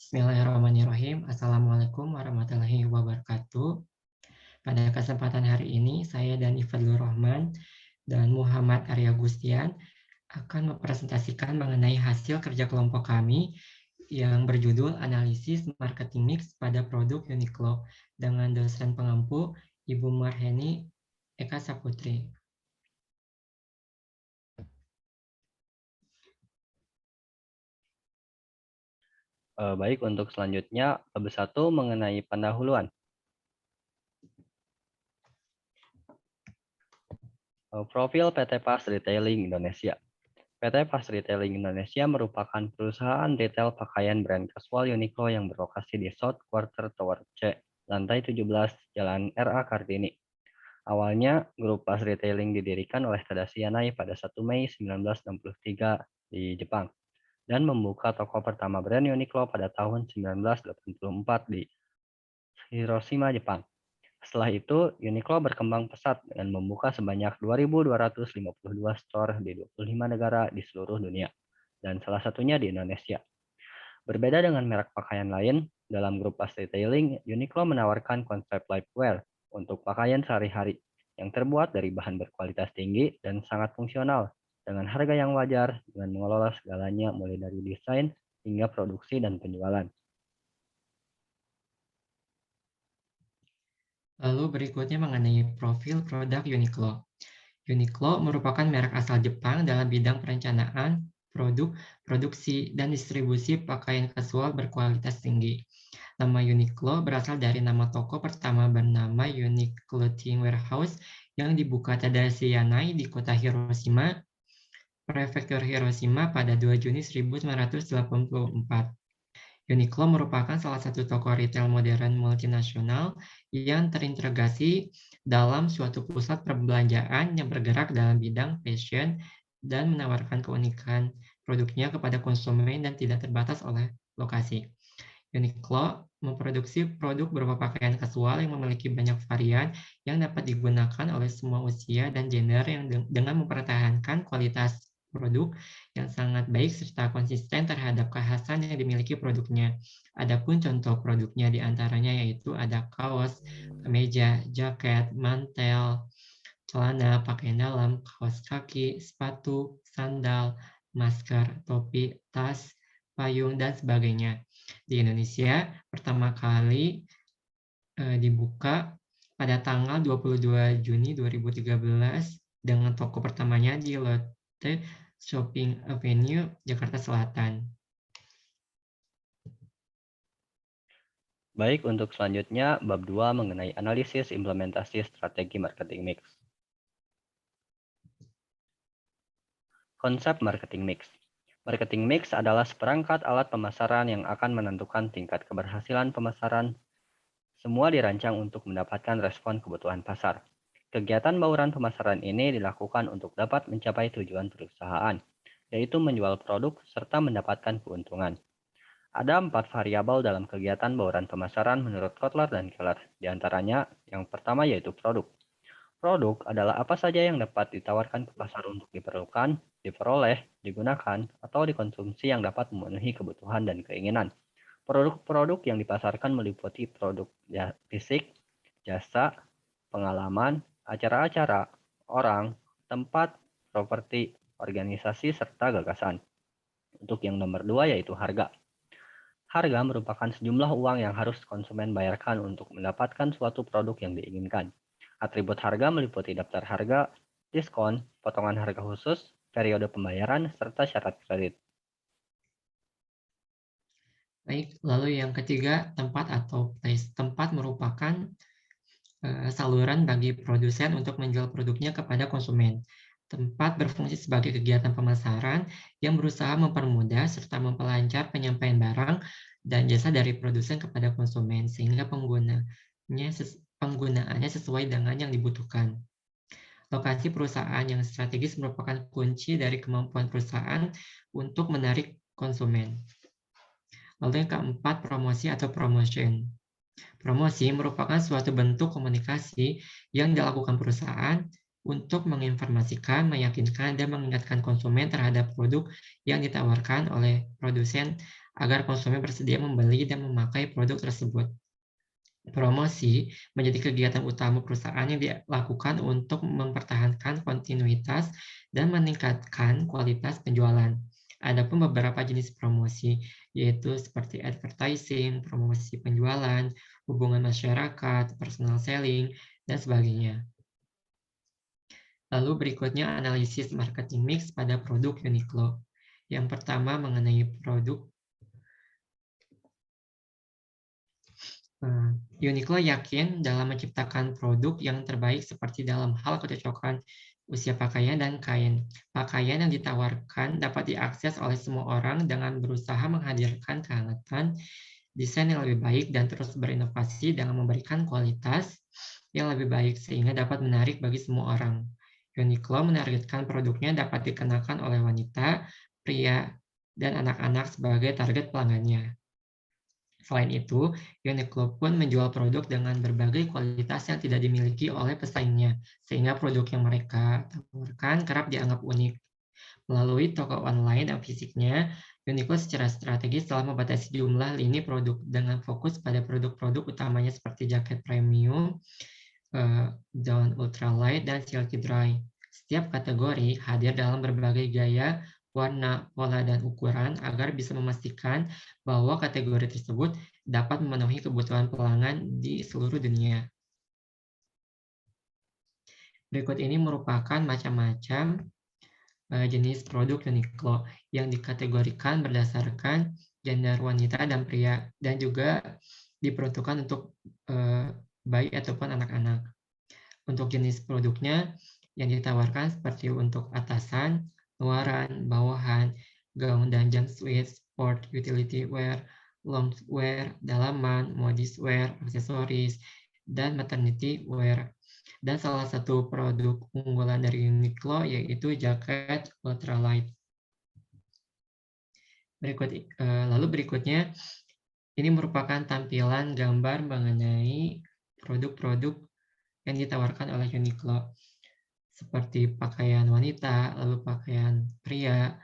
Bismillahirrahmanirrahim. Assalamualaikum warahmatullahi wabarakatuh. Pada kesempatan hari ini, saya dan Ifadlur Rahman dan Muhammad Arya Gustian akan mempresentasikan mengenai hasil kerja kelompok kami yang berjudul Analisis Marketing Mix pada Produk Uniqlo dengan dosen pengampu Ibu Marheni Eka Saputri. Baik, untuk selanjutnya, bab 1 mengenai pendahuluan. Profil PT Pas Retailing Indonesia. PT Pas Retailing Indonesia merupakan perusahaan retail pakaian brand casual Uniqlo yang berlokasi di South Quarter Tower C, lantai 17, Jalan RA Kartini. Awalnya, grup Pas Retailing didirikan oleh Tadashi Yanai pada 1 Mei 1963 di Jepang dan membuka toko pertama brand Uniqlo pada tahun 1984 di Hiroshima, Jepang. Setelah itu, Uniqlo berkembang pesat dengan membuka sebanyak 2.252 store di 25 negara di seluruh dunia, dan salah satunya di Indonesia. Berbeda dengan merek pakaian lain, dalam grup Pas Retailing, Uniqlo menawarkan konsep lifestyle untuk pakaian sehari-hari yang terbuat dari bahan berkualitas tinggi dan sangat fungsional, dengan harga yang wajar, dengan mengelola segalanya mulai dari desain hingga produksi dan penjualan. Lalu berikutnya mengenai profil produk Uniqlo. Uniqlo merupakan merek asal Jepang dalam bidang perencanaan, produk, produksi, dan distribusi pakaian kasual berkualitas tinggi. Nama Uniqlo berasal dari nama toko pertama bernama Unique Clothing Warehouse yang dibuka Tadashi Yanai di kota Hiroshima, Prefektur Hiroshima pada 2 Juni 1984. Uniqlo merupakan salah satu toko retail modern multinasional yang terintegrasi dalam suatu pusat perbelanjaan yang bergerak dalam bidang fashion dan menawarkan keunikan produknya kepada konsumen dan tidak terbatas oleh lokasi. Uniqlo memproduksi produk berupa pakaian kasual yang memiliki banyak varian yang dapat digunakan oleh semua usia dan gender yang dengan mempertahankan kualitas produk yang sangat baik serta konsisten terhadap kekhasan yang dimiliki produknya. Adapun contoh produknya diantaranya yaitu ada kaos, kemeja, jaket, mantel, celana, pakaian dalam, kaos kaki, sepatu, sandal, masker, topi, tas, payung, dan sebagainya. Di Indonesia, pertama kali dibuka pada tanggal 22 Juni 2013 dengan toko pertamanya di Lotte Shopping Avenue, Jakarta Selatan. Baik, untuk selanjutnya, bab 2 mengenai analisis implementasi strategi marketing mix. Konsep marketing mix. Marketing mix adalah seperangkat alat pemasaran yang akan menentukan tingkat keberhasilan pemasaran. Semua dirancang untuk mendapatkan respon kebutuhan pasar. Kegiatan bauran pemasaran ini dilakukan untuk dapat mencapai tujuan perusahaan, yaitu menjual produk serta mendapatkan keuntungan. Ada 4 variabel dalam kegiatan bauran pemasaran menurut Kotler dan Keller. Di antaranya, yang pertama yaitu produk. Produk adalah apa saja yang dapat ditawarkan ke pasar untuk diperlukan, diperoleh, digunakan, atau dikonsumsi yang dapat memenuhi kebutuhan dan keinginan. Produk-produk yang dipasarkan meliputi produk fisik, jasa, pengalaman, acara-acara, orang, tempat, properti, organisasi, serta gagasan. Untuk yang nomor 2 yaitu harga. Harga merupakan sejumlah uang yang harus konsumen bayarkan untuk mendapatkan suatu produk yang diinginkan. Atribut harga meliputi daftar harga, diskon, potongan harga khusus, periode pembayaran, serta syarat kredit. Baik, lalu yang ketiga, tempat atau place. Tempat merupakan saluran bagi produsen untuk menjual produknya kepada konsumen. Tempat berfungsi sebagai kegiatan pemasaran yang berusaha mempermudah serta memperlancar penyampaian barang dan jasa dari produsen kepada konsumen sehingga penggunaannya sesuai dengan yang dibutuhkan. Lokasi perusahaan yang strategis merupakan kunci dari kemampuan perusahaan untuk menarik konsumen. Lalu yang keempat, promosi atau promotion. Promosi merupakan suatu bentuk komunikasi yang dilakukan perusahaan untuk menginformasikan, meyakinkan, dan mengingatkan konsumen terhadap produk yang ditawarkan oleh produsen agar konsumen bersedia membeli dan memakai produk tersebut. Promosi menjadi kegiatan utama perusahaan yang dilakukan untuk mempertahankan kontinuitas dan meningkatkan kualitas penjualan. Adapun beberapa jenis promosi, yaitu seperti advertising, promosi penjualan, hubungan masyarakat, personal selling, dan sebagainya. Lalu berikutnya analisis marketing mix pada produk Uniqlo. Yang pertama mengenai produk. Uniqlo yakin dalam menciptakan produk yang terbaik seperti dalam hal kecocokan usia pakaian dan kain. Pakaian yang ditawarkan dapat diakses oleh semua orang dengan berusaha menghadirkan kehangatan, desain yang lebih baik, dan terus berinovasi dengan memberikan kualitas yang lebih baik sehingga dapat menarik bagi semua orang. Uniqlo menargetkan produknya dapat dikenakan oleh wanita, pria, dan anak-anak sebagai target pelanggannya. Selain itu, Uniqlo pun menjual produk dengan berbagai kualitas yang tidak dimiliki oleh pesaingnya, sehingga produk yang mereka tawarkan kerap dianggap unik. Melalui toko online dan fisiknya, Uniqlo secara strategis telah membatasi jumlah lini produk dengan fokus pada produk-produk utamanya seperti jaket premium, down ultralight, dan silky dry. Setiap kategori hadir dalam berbagai gaya, warna, pola, dan ukuran agar bisa memastikan bahwa kategori tersebut dapat memenuhi kebutuhan pelanggan di seluruh dunia. Berikut ini merupakan macam-macam jenis produk Uniqlo yang dikategorikan berdasarkan gender wanita dan pria, dan juga diperuntukkan untuk bayi ataupun anak-anak. Untuk jenis produknya yang ditawarkan seperti untuk atasan, luaran, bawahan, gaun dan jumpsuit, sport, utility wear, loungewear, dalaman, modest wear, aksesoris, dan maternity wear. Dan salah satu produk unggulan dari Uniqlo yaitu jaket ultralight. Lalu berikutnya, ini merupakan tampilan gambar mengenai produk-produk yang ditawarkan oleh Uniqlo, seperti pakaian wanita, lalu pakaian pria,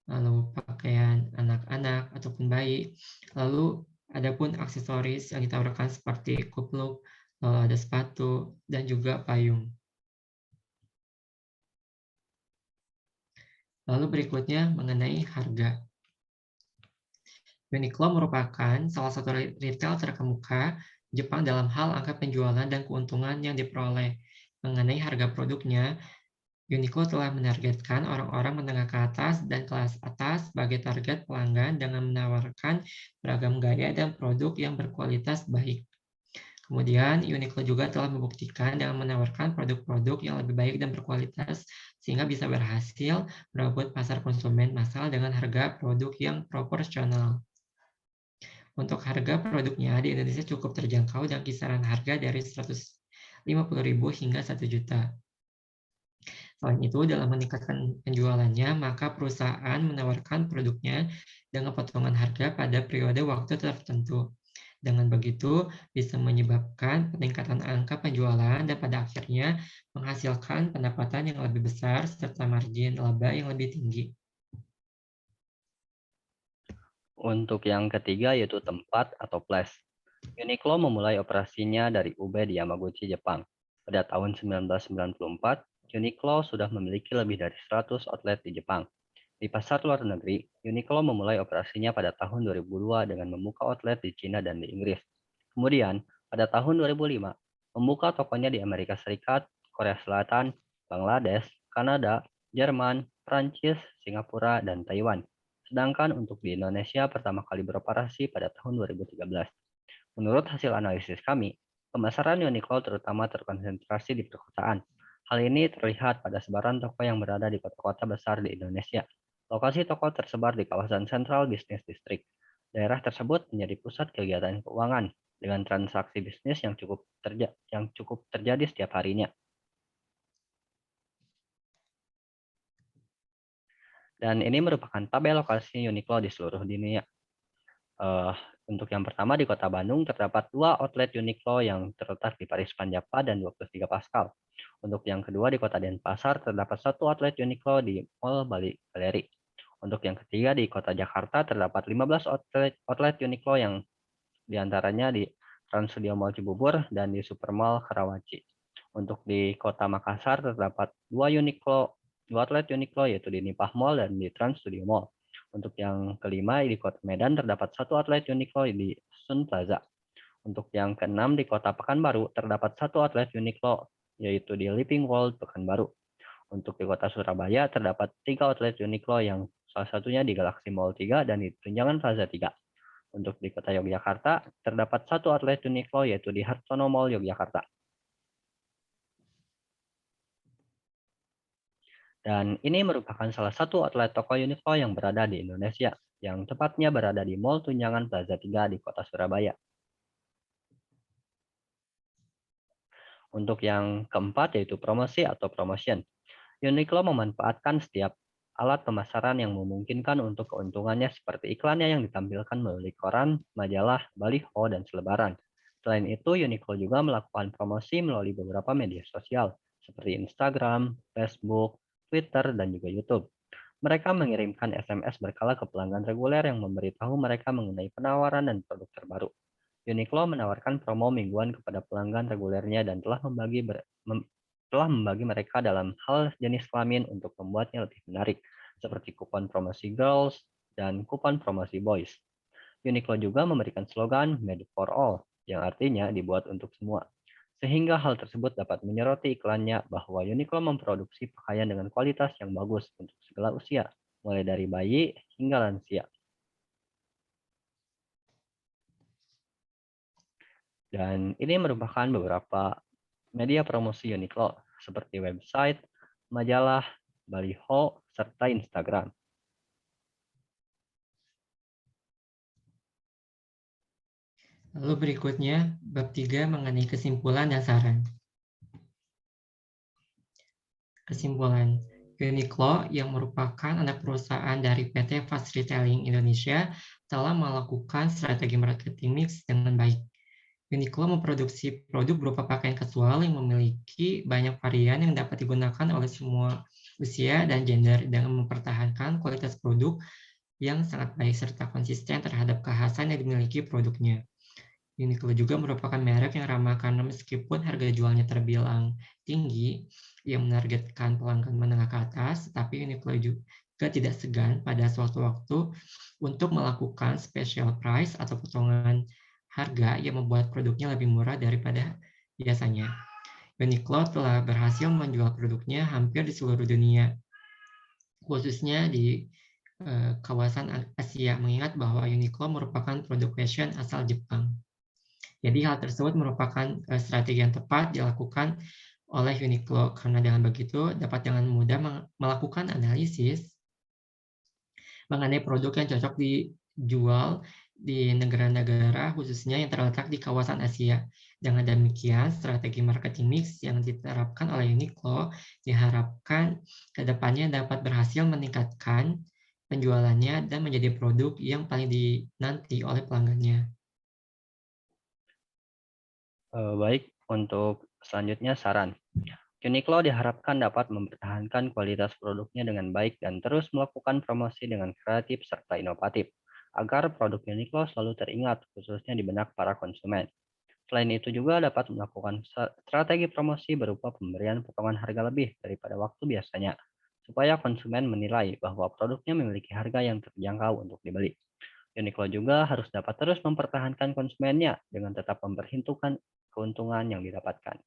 lalu pakaian anak-anak ataupun bayi. Lalu adapun aksesoris yang ditawarkan seperti kupluk, ada sepatu, dan juga payung. Lalu berikutnya mengenai harga. Uniqlo merupakan salah satu retail terkemuka Jepang dalam hal angka penjualan dan keuntungan yang diperoleh. Mengenai harga produknya, Uniqlo telah menargetkan orang-orang menengah ke atas dan kelas atas sebagai target pelanggan dengan menawarkan beragam gaya dan produk yang berkualitas baik. Kemudian, Uniqlo juga telah membuktikan dengan menawarkan produk-produk yang lebih baik dan berkualitas sehingga bisa berhasil merebut pasar konsumen massal dengan harga produk yang proporsional. Untuk harga produknya di Indonesia cukup terjangkau dan kisaran harga dari 150.000 hingga 1 juta. Selain itu, dalam meningkatkan penjualannya, maka perusahaan menawarkan produknya dengan potongan harga pada periode waktu tertentu. Dengan begitu, bisa menyebabkan peningkatan angka penjualan dan pada akhirnya menghasilkan pendapatan yang lebih besar serta margin laba yang lebih tinggi. Untuk yang ketiga yaitu tempat atau place. Uniqlo memulai operasinya dari Ube di Yamaguchi, Jepang. Pada tahun 1994, Uniqlo sudah memiliki lebih dari 100 outlet di Jepang. Di pasar luar negeri, Uniqlo memulai operasinya pada tahun 2002 dengan membuka outlet di China dan di Inggris. Kemudian, pada tahun 2005, membuka tokonya di Amerika Serikat, Korea Selatan, Bangladesh, Kanada, Jerman, Prancis, Singapura, dan Taiwan. Sedangkan untuk di Indonesia pertama kali beroperasi pada tahun 2013. Menurut hasil analisis kami, pemasaran Uniqlo terutama terkonsentrasi di perkotaan. Hal ini terlihat pada sebaran toko yang berada di kota-kota besar di Indonesia. Lokasi toko tersebar di kawasan Central Business District. Daerah tersebut menjadi pusat kegiatan keuangan dengan transaksi bisnis yang cukup terjadi setiap harinya. Dan ini merupakan tabel lokasi Uniqlo di seluruh dunia. Untuk yang pertama di Kota Bandung terdapat 2 outlet Uniqlo yang terletak di Paris Panjapa dan 23 Pascal. Untuk yang kedua di Kota Denpasar terdapat 1 outlet Uniqlo di Mall Bali Galeri. Untuk yang ketiga, di kota Jakarta terdapat 15 outlet Uniqlo yang diantaranya di Trans Studio Mall Cibubur dan di Supermall Karawaci. Untuk di kota Makassar terdapat dua outlet Uniqlo yaitu di Nipah Mall dan di Trans Studio Mall. Untuk yang kelima di kota Medan terdapat satu outlet Uniqlo di Sun Plaza. Untuk yang keenam di kota Pekanbaru terdapat satu outlet Uniqlo yaitu di Living World Pekanbaru. Untuk di kota Surabaya terdapat 3 outlet Uniqlo yang salah satunya di Galaxy Mall 3 dan di Tunjangan Plaza 3. Untuk di kota Yogyakarta terdapat satu outlet Uniqlo yaitu di Hartono Mall Yogyakarta. Dan ini merupakan salah satu outlet toko Uniqlo yang berada di Indonesia, yang tepatnya berada di Mall Tunjangan Plaza 3 di kota Surabaya. Untuk yang keempat yaitu promosi atau promotion. Uniqlo memanfaatkan setiap alat pemasaran yang memungkinkan untuk keuntungannya seperti iklannya yang ditampilkan melalui koran, majalah, baliho, dan selebaran. Selain itu, Uniqlo juga melakukan promosi melalui beberapa media sosial seperti Instagram, Facebook, Twitter, dan juga YouTube. Mereka mengirimkan SMS berkala ke pelanggan reguler yang memberitahu mereka mengenai penawaran dan produk terbaru. Uniqlo menawarkan promo mingguan kepada pelanggan regulernya dan telah membagi mereka dalam hal jenis kelamin untuk membuatnya lebih menarik, seperti kupon promosi girls dan kupon promosi boys. Uniqlo juga memberikan slogan Made for All, yang artinya dibuat untuk semua. Sehingga hal tersebut dapat menyoroti iklannya bahwa Uniqlo memproduksi pakaian dengan kualitas yang bagus untuk segala usia, mulai dari bayi hingga lansia. Dan ini merupakan beberapa media promosi Uniqlo seperti website, majalah, baliho, serta Instagram. Lalu berikutnya, bab 3 mengenai kesimpulan dan saran. Kesimpulan, Uniqlo yang merupakan anak perusahaan dari PT Fast Retailing Indonesia telah melakukan strategi marketing mix dengan baik. Uniqlo memproduksi produk berupa pakaian kasual yang memiliki banyak varian yang dapat digunakan oleh semua usia dan gender dengan mempertahankan kualitas produk yang sangat baik serta konsisten terhadap kekhasan yang dimiliki produknya. Uniqlo juga merupakan merek yang ramah karena meskipun harga jualnya terbilang tinggi, yang menargetkan pelanggan menengah ke atas, tetapi Uniqlo juga tidak segan pada suatu waktu untuk melakukan special price atau potongan harga yang membuat produknya lebih murah daripada biasanya. Uniqlo telah berhasil menjual produknya hampir di seluruh dunia, khususnya di kawasan Asia, mengingat bahwa Uniqlo merupakan produk fashion asal Jepang. Jadi hal tersebut merupakan strategi yang tepat dilakukan oleh Uniqlo karena dengan begitu dapat dengan mudah melakukan analisis mengenai produk yang cocok dijual di negara-negara khususnya yang terletak di kawasan Asia. Dengan demikian, strategi marketing mix yang diterapkan oleh Uniqlo diharapkan ke depannya dapat berhasil meningkatkan penjualannya dan menjadi produk yang paling dinanti oleh pelanggannya. Baik, untuk selanjutnya saran. Uniqlo diharapkan dapat mempertahankan kualitas produknya dengan baik dan terus melakukan promosi dengan kreatif serta inovatif, agar produk Uniqlo selalu teringat, khususnya di benak para konsumen. Selain itu juga dapat melakukan strategi promosi berupa pemberian potongan harga lebih daripada waktu biasanya, supaya konsumen menilai bahwa produknya memiliki harga yang terjangkau untuk dibeli. Uniqlo juga harus dapat terus mempertahankan konsumennya dengan tetap memperhitungkan keuntungan yang didapatkan.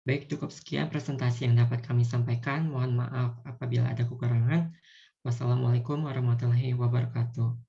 Baik, cukup sekian presentasi yang dapat kami sampaikan. Mohon maaf apabila ada kekurangan. Wassalamualaikum warahmatullahi wabarakatuh.